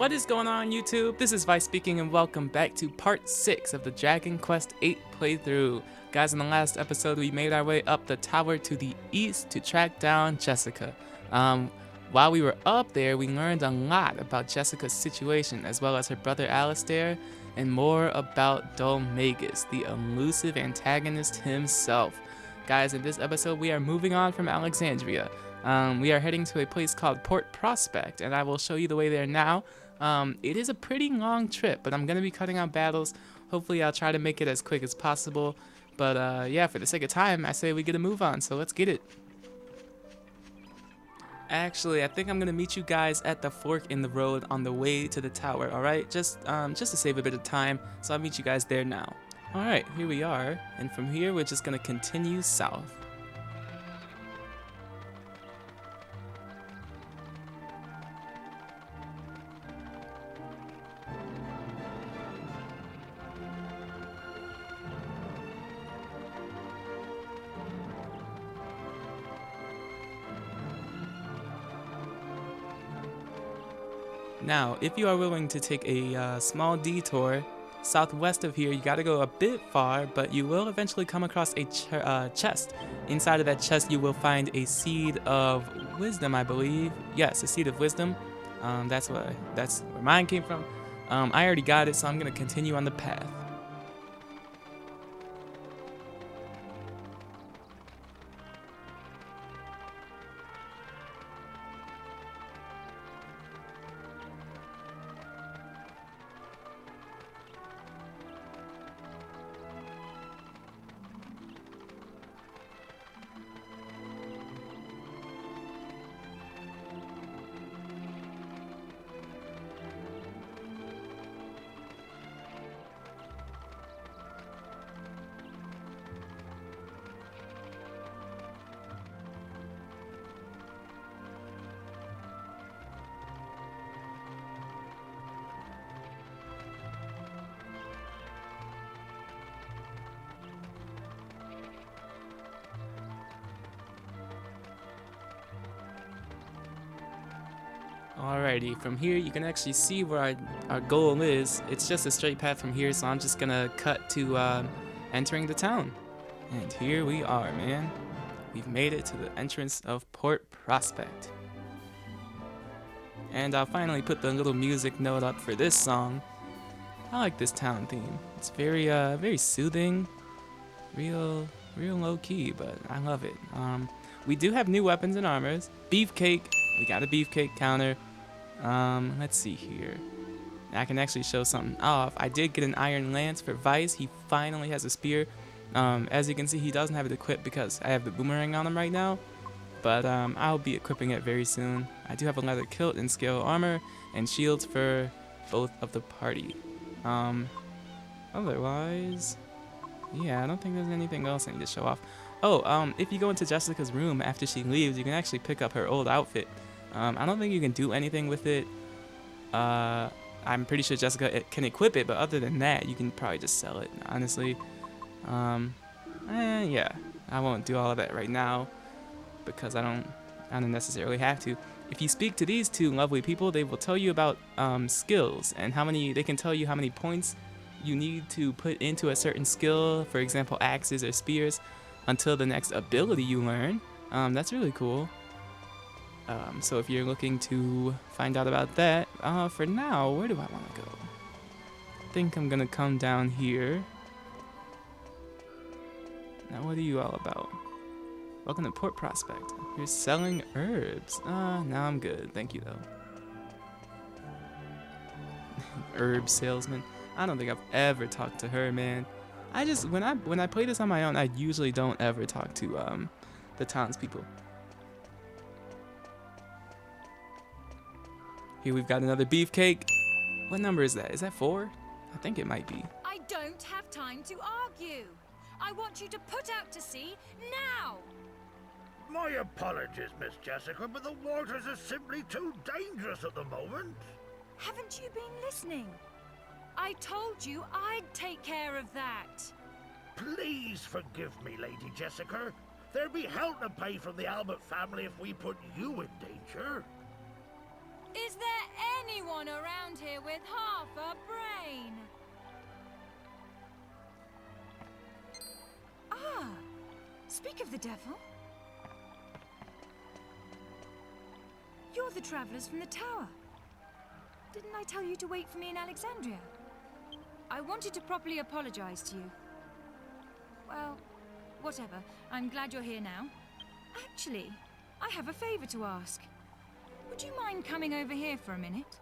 What is going on, YouTube? This is Vyse speaking, and welcome back to part 6 of the Dragon Quest VIII playthrough. Guys, in the last episode, we made our way up the tower to the east to track down Jessica. While we were up there, we learned a lot about Jessica's situation, as well as her brother Alistair, and more about Dolmagus, the elusive antagonist himself. Guys, in this episode, we are moving on from Alexandria. We are heading to a place called Port Prospect, and I will show you the way there now. It is a pretty long trip, but I'm going to be cutting out battles. Hopefully I'll try to make it as quick as possible. But yeah, for the sake of time, I say we get a move on, so let's get it. Actually, I think I'm going to meet you guys at the fork in the road on the way to the tower, alright? Just to save a bit of time, so I'll meet you guys there now. Alright, here we are, and from here we're just going to continue south. Now, if you are willing to take a small detour southwest of here, you gotta go a bit far, but you will eventually come across a chest. Inside of that chest, you will find a seed of wisdom, I believe. Yes, a seed of wisdom. That's where mine came from. I already got it, so I'm gonna continue on the path. Alrighty, from here you can actually see where our goal is. It's just a straight path from here, so I'm just gonna cut to entering the town. And here we are, man. We've made it to the entrance of Port Prospect. And I'll finally put the little music note up for this song. I like this town theme. It's very soothing, real low key, but I love it. We do have new weapons and armors. Beefcake, we got a beefcake counter. Let's see here. I can actually show something off. I did get an iron lance for Vyse. He finally has a spear. As you can see, he doesn't have it equipped because I have the boomerang on him right now. But I'll be equipping it very soon. I do have a leather kilt and scale armor and shields for both of the party. Otherwise, yeah, I don't think there's anything else I need to show off. Oh, if you go into Jessica's room after she leaves, you can actually pick up her old outfit. I don't think you can do anything with it. I'm pretty sure Jessica can equip it, but other than that, you can probably just sell it, honestly. Yeah, I won't do all of that right now because I don't necessarily have to. If you speak to these two lovely people, they will tell you about skills and they can tell you how many points you need to put into a certain skill, for example, axes or spears, until the next ability you learn. That's really cool. So if you're looking to find out about that, for now, where do I want to go? I think I'm gonna come down here. Now, what are you all about? Welcome to Port Prospect. You're selling herbs. Now I'm good. Thank you, though. Herb salesman. I don't think I've ever talked to her, man. When I play this on my own, I usually don't ever talk to the townspeople. Here we've got another beefcake. What number is that? Is that 4? I think it might be. I don't have time to argue. I want you to put out to sea now. My apologies, Miss Jessica, but the waters are simply too dangerous at the moment. Haven't you been listening? I told you I'd take care of that. Please forgive me, Lady Jessica. There'd be hell to pay from the Albert family if we put you in danger. Is there anyone around here with half a brain? Ah, speak of the devil. You're the travelers from the tower. Didn't I tell you to wait for me in Alexandria? I wanted to properly apologize to you. Well, whatever. I'm glad you're here now. Actually, I have a favor to ask. Would you mind coming over here for a minute?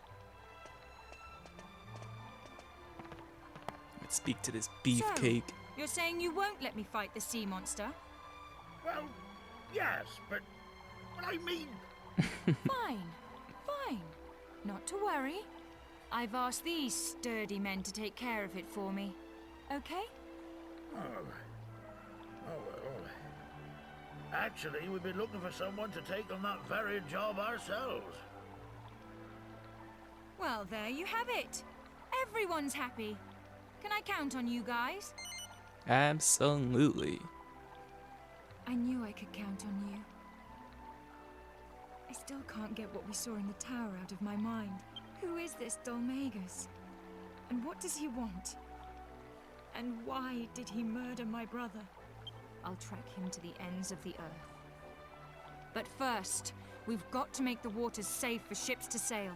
Let's speak to this beefcake. So, you're saying you won't let me fight the sea monster? Well, yes, but I mean... Fine, fine. Not to worry. I've asked these sturdy men to take care of it for me. Okay? Oh well. Actually, we've been looking for someone to take on that very job ourselves. Well, there you have it. Everyone's happy. Can I count on you guys? Absolutely. I knew I could count on you. I still can't get what we saw in the tower out of my mind. Who is this Dolmagus? And what does he want? And why did he murder my brother? I'll track him to the ends of the earth. But first, we've got to make the waters safe for ships to sail.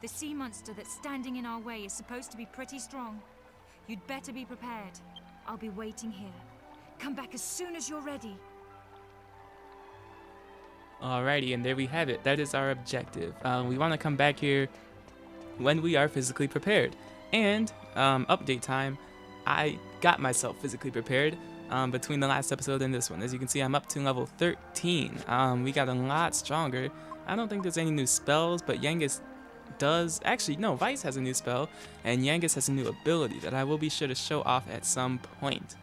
The sea monster that's standing in our way is supposed to be pretty strong. You'd better be prepared. I'll be waiting here. Come back as soon as you're ready. Alrighty, and there we have it. That is our objective. We want to come back here when we are physically prepared. And, update time, I got myself physically prepared between the last episode and this one. As you can see, I'm up to level 13. We got a lot stronger. I don't think there's any new spells, but Yangus does. Actually, no, Vyse has a new spell, and Yangus has a new ability that I will be sure to show off at some point.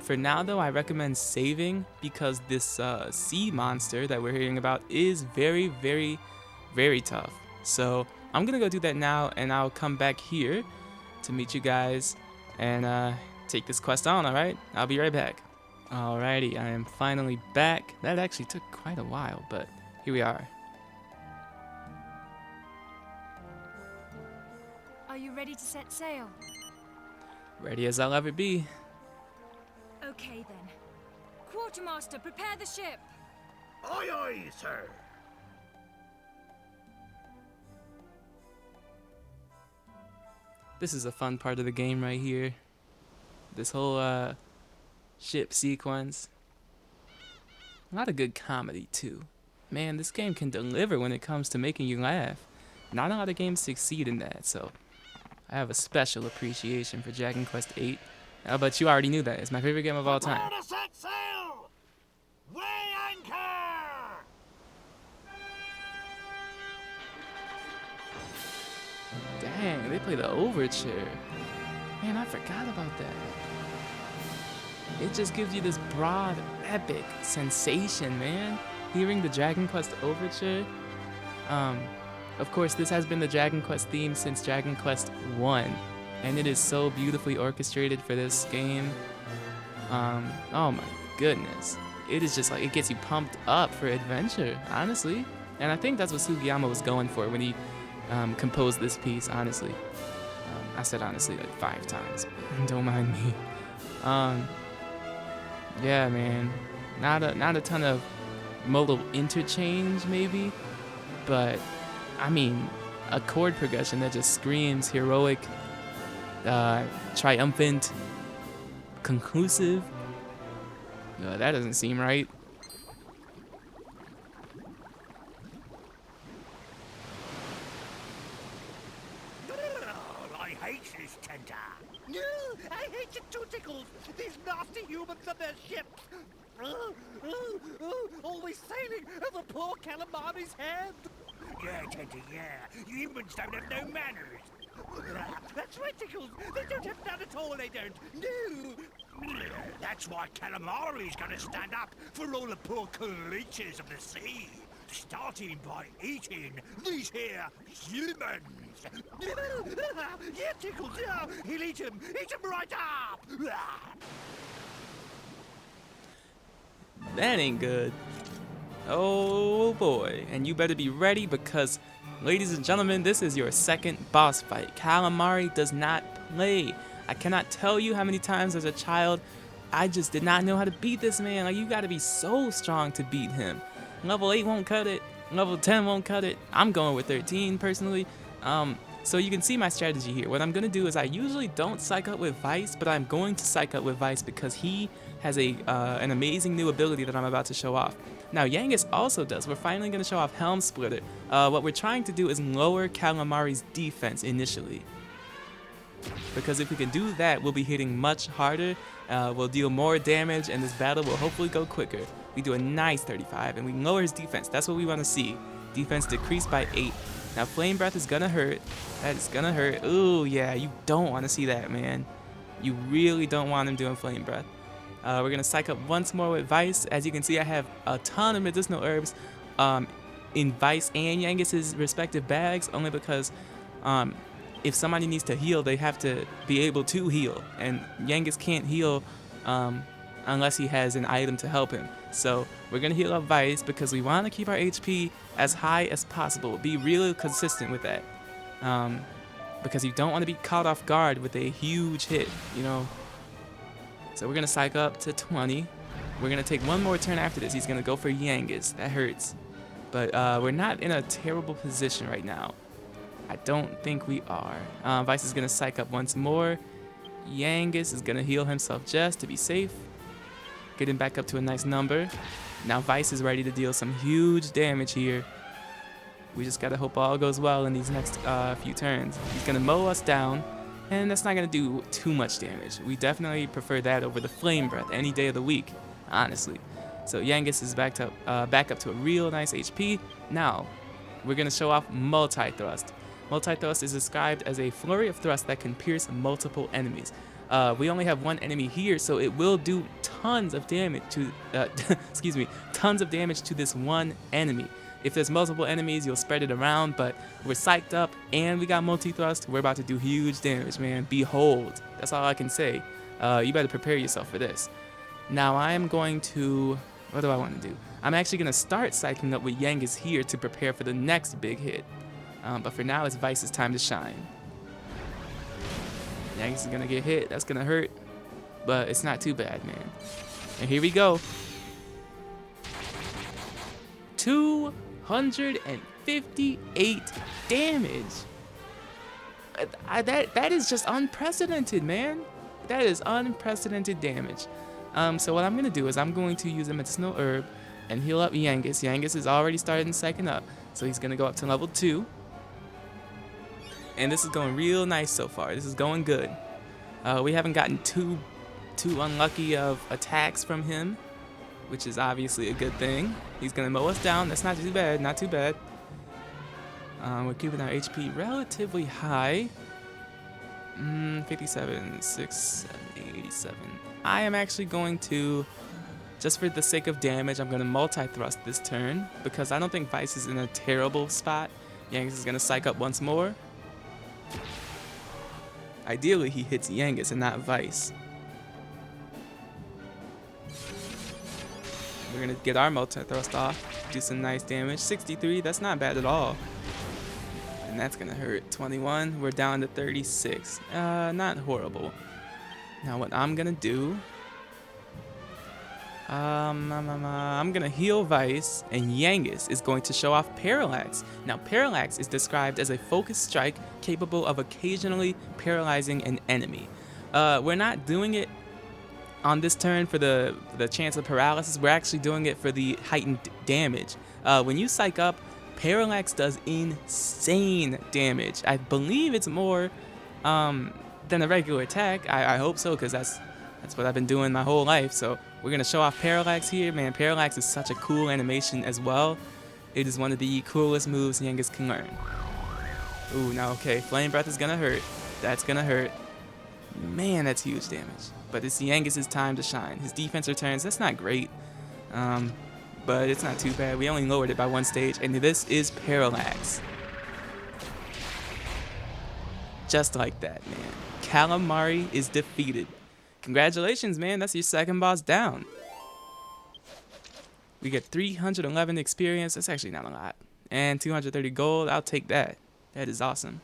For now, though, I recommend saving because this sea monster that we're hearing about is very, very, very tough. So I'm going to go do that now, and I'll come back here to meet you guys and take this quest on, alright? I'll be right back. Alrighty, I am finally back. That actually took quite a while, but here we are. Are you ready to set sail? Ready as I'll ever be. Okay then. Quartermaster, prepare the ship! Aye, aye, sir. This is a fun part of the game right here. This whole ship sequence. A lot of good comedy too. Man, this game can deliver when it comes to making you laugh. Not a lot of games succeed in that, so I have a special appreciation for Dragon Quest VIII. But you already knew that. It's my favorite game of all time. Prepare to set sail! Weigh anchor! Dang, they play the overture. Man, I forgot about that. It just gives you this broad, epic sensation, man. Hearing the Dragon Quest overture. Of course, this has been the Dragon Quest theme since Dragon Quest I. And it is so beautifully orchestrated for this game. Oh my goodness. It is just like, it gets you pumped up for adventure, honestly. And I think that's what Sugiyama was going for when he composed this piece, honestly. I said honestly like 5 times. Don't mind me. Yeah, man. Not a ton of modal interchange, maybe. But, I mean, a chord progression that just screams heroic, triumphant, conclusive. That doesn't seem right. I hate this tender. No, I hate you too, Tickles. These nasty humans and their ships. Always sailing over poor Khalamari's head. Yeah, tender, yeah. You humans don't have no manners. That's right, Tickles. They don't have none at all, they don't. No. That's why Khalamari's gonna stand up for all the poor creatures of the sea. Starting by eating these here humans. Yeah, Tickles, yeah. He'll eat him right up. That ain't good. Oh boy. And you better be ready because Ladies and gentlemen, this is your second boss fight. Khalamari does not play. I cannot tell you how many times as a child I just did not know how to beat this man. Like, you gotta be so strong to beat him. Level 8 won't cut it. Level 10 won't cut it. I'm going with 13 personally. So you can see my strategy here. What I'm gonna do is I usually don't psych up with Vyse, but I'm going to psych up with Vyse because he has an amazing new ability that I'm about to show off. Now Yangus also does. We're finally gonna show off Helm Splitter. What we're trying to do is lower Khalamari's defense initially. Because if we can do that, we'll be hitting much harder, we'll deal more damage, and this battle will hopefully go quicker. We do a nice 35, and we lower his defense. That's what we want to see. Defense decreased by 8. Now, Flame Breath is gonna hurt. That is gonna hurt. Ooh, yeah, you don't want to see that, man. You really don't want him doing Flame Breath. We're gonna psych up once more with Vyse. As you can see, I have a ton of medicinal herbs in Vyse and Yangus's respective bags, only because if somebody needs to heal, they have to be able to heal, and Yangus can't heal unless he has an item to help him. So we're gonna heal up Vyse because we want to keep our HP as high as possible. Be really consistent with that, because you don't want to be caught off guard with a huge hit, you know. So we're gonna psych up to 20. We're gonna take one more turn after this. He's gonna go for Yangus. That hurts, but we're not in a terrible position right now. I don't think we are. Vyse is gonna psych up once more. Yangus is gonna heal himself just to be safe. Getting back up to a nice number. Now Vyse is ready to deal some huge damage here. We just gotta hope all goes well in these next few turns. He's gonna mow us down, and that's not gonna do too much damage. We definitely prefer that over the Flame Breath any day of the week, honestly. So Yangus is back up to a real nice HP. Now, we're gonna show off Multi-Thrust. Multi-Thrust is described as a flurry of thrust that can pierce multiple enemies. We only have one enemy here, so it will do tons of damage to, tons of damage to this one enemy. If there's multiple enemies, you'll spread it around, but we're psyched up and we got multi-thrust. We're about to do huge damage, man. Behold. That's all I can say. You better prepare yourself for this. Now I am going to, what do I want to do? I'm actually going to start psyching up with Yangus here to prepare for the next big hit. But for now, it's Vyse's time to shine. Yangus is going to get hit. That's going to hurt. But it's not too bad, man. And here we go. 258 damage. That is just unprecedented, man. That is unprecedented damage. So what I'm going to do is I'm going to use a medicinal herb and heal up Yangus. Yangus is already starting psyching up. So he's going to go up to level 2. And this is going real nice so far. This is going good. We haven't gotten too unlucky of attacks from him, which is obviously a good thing. He's gonna mow us down. That's not too bad. Not too bad. We're keeping our HP relatively high. 57, 6, 7, 87. I am actually going to, just for the sake of damage, I'm gonna multi-thrust this turn because I don't think Vyse is in a terrible spot. Yangus is gonna psych up once more. Ideally, he hits Yangus and not Vyse. We're gonna get our multi-thrust off, do some nice damage. 63, that's not bad at all. And that's gonna hurt. 21, we're down to 36. Not horrible. Now what I'm gonna do, I'm gonna heal Vyse, and Yangus is going to show off Parallax. Now Parallax is described as a focused strike capable of occasionally paralyzing an enemy. We're not doing it on this turn for the chance of paralysis. We're actually doing it for the heightened damage. When you psych up, Parallax does insane damage. I believe it's more than a regular attack. I hope so, because that's what I've been doing my whole life. So we're gonna show off Parallax here. Man, Parallax is such a cool animation as well. It is one of the coolest moves Yangus can learn. Ooh, now okay, Flame Breath is gonna hurt. That's gonna hurt. Man, that's huge damage. But it's Yangus's time to shine. His defense returns. That's not great, but it's not too bad. We only lowered it by 1 stage, and this is Parallax. Just like that, man. Khalamari is defeated. Congratulations, man. That's your second boss down. We get 311 experience. That's actually not a lot. And 230 gold, I'll take that. That is awesome.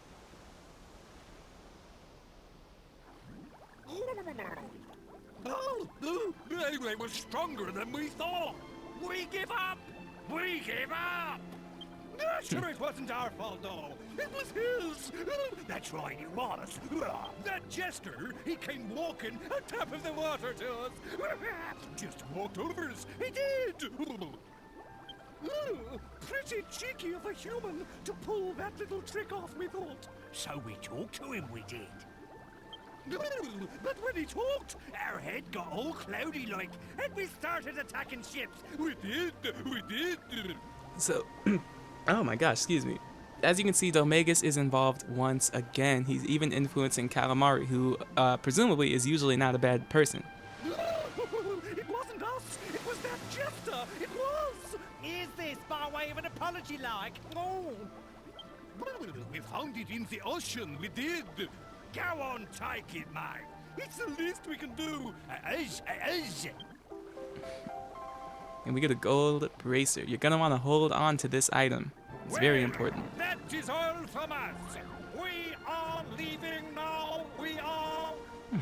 Oh, they were stronger than we thought. We give up. We give up. Sure, it wasn't our fault, though. It was his. That's right, it was. That jester, he came walking on top of the water to us. Just walked over us. He did. Pretty cheeky of a human to pull that little trick off, we thought. So we talked to him, we did. But when he talked, our head got all cloudy-like, and we started attacking ships. We did. So, oh my gosh, excuse me. As you can see, Domagus is involved once again. He's even influencing Khalamari, who presumably is usually not a bad person. It wasn't us. It was that jester. It was. Is this by way of an apology, like? Oh. We found it in the ocean, we did. Go on, take it, mate. It's the least we can do. And we get a gold bracer. You're gonna want to hold on to this item. It's very important. That is all from us. We are leaving now. We are.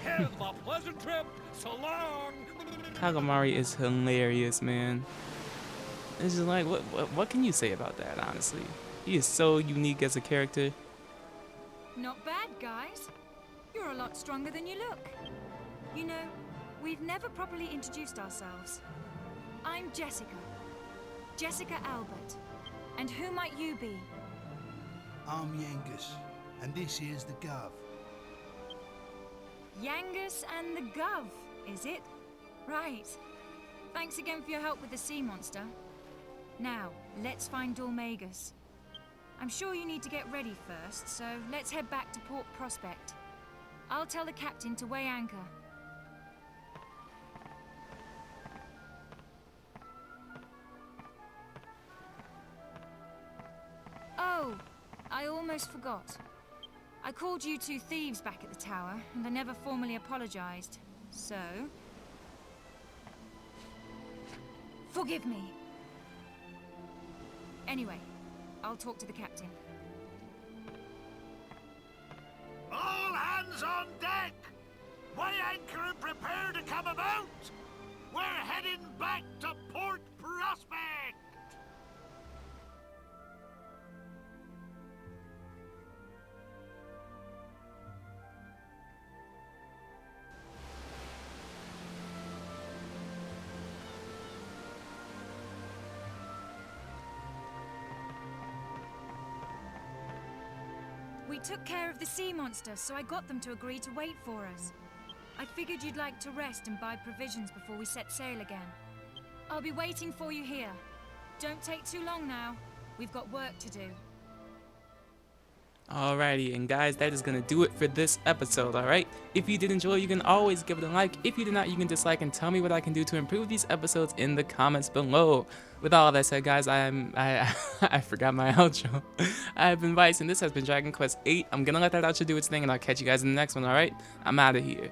Have a pleasant trip. So long. Khalamari is hilarious, man. It's just like, what can you say about that, honestly? He is so unique as a character. Not bad, guys. You're a lot stronger than you look. You know, we've never properly introduced ourselves. I'm Jessica. Jessica Albert. And who might you be? I'm Yangus, and this is the Gov. Yangus and the Gov, is it? Right. Thanks again for your help with the sea monster. Now, let's find Domagus. I'm sure you need to get ready first, so let's head back to Port Prospect. I'll tell the captain to weigh anchor. Oh, I almost forgot. I called you two thieves back at the tower, and I never formally apologized. So... forgive me. Anyway, I'll talk to the captain. All hands on deck. Weigh anchor and prepare to come about. We're heading back to Port Prospect. We took care of the sea monster, so I got them to agree to wait for us. I figured you'd like to rest and buy provisions before we set sail again. I'll be waiting for you here. Don't take too long now. We've got work to do. Alrighty, and guys, that is gonna do it for this episode, alright? If you did enjoy, you can always give it a like. If you did not, you can dislike and tell me what I can do to improve these episodes in the comments below. With all that said, guys, I forgot my outro. I've been Vyse, and this has been Dragon Quest VIII. I'm gonna let that outro do its thing, and I'll catch you guys in the next one, alright? I'm out of here.